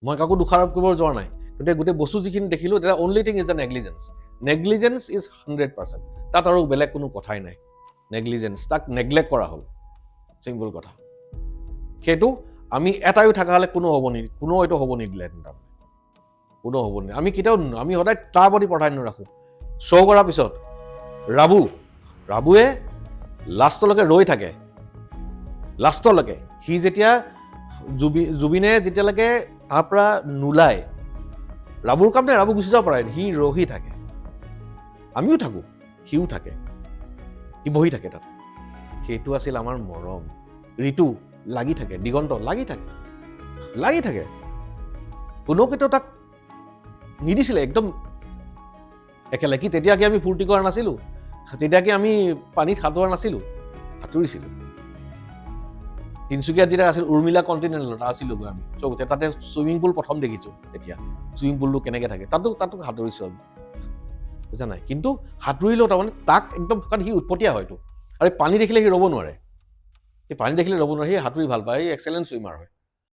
মই কাকো দোষাৰোপ কৰিব যোৱা নাই, গতিকে গোটেই বস্তু যিখিনি দেখিলোঁ তেতিয়া only thing is the negligence. Negligence is 100%। তাত আৰু বেলেগ কোনো কথাই নাই। নেগলিজেঞ্চ, তাক নেগলেক্ট কৰা হ'ল, চিম্পল কথা। সেইটো আমি এটাইও থকা হ'লে কোনো এইটো হ'ব নিদিলেহেঁতেন। তাৰমানে কোনো হ'ব নিদিলে, আমি কেতিয়াও আমি সদায় তাৰ প্ৰতি প্ৰাধান্য ৰাখোঁ। শ্ব' কৰাৰ পিছত ৰাবুৱে লাষ্টলৈকে ৰৈ থাকে, লাষ্টলৈকে। সি যেতিয়া জুবিনে যেতিয়ালৈকে তাৰ পৰা নোলায়, ৰাবুৰ কাম নাই, ৰাবু গুচি যাব পাৰে, সি ৰহি থাকে। আমিও থাকোঁ, সিও থাকে, সি বহি থাকে তাত। সেইটো আছিল আমাৰ মৰম। ঋতু লাগি থাকে, দিগন্ত লাগি থাকে। কোনেও কেতিয়াও তাক নিদিছিলে একদম একেলগে। তেতিয়া কি আমি ফূৰ্তি কৰা নাছিলোঁ? তেতিয়া কি আমি পানীত সাঁতোৰা নাছিলোঁ? সাঁতুৰিছিলোঁ। তিনিচুকীয়াত যেতিয়া আছিল উৰ্মিলা কণ্টিনেণ্টেলত আছিলোঁ আমি, তাতে চুইমিং পুল প্ৰথম দেখিছোঁ। তেতিয়া চুইমিং পুলটো কেনেকৈ থাকে তাতো সাঁতুৰিছোঁ আমি, বুজা নাই? কিন্তু সাঁতুৰিলেও তাৰমানে তাক একদম, কাৰণ সি উৎপতীয়া হয়তো, আৰু পানী দেখিলে সি ৰ'ব নোৱাৰে। সি পানী দেখিলে ৰ'ব নোৱাৰে, সি সাঁতুৰি ভাল পায়, সি এক্সেলেণ্ট চুইমাৰ হয়।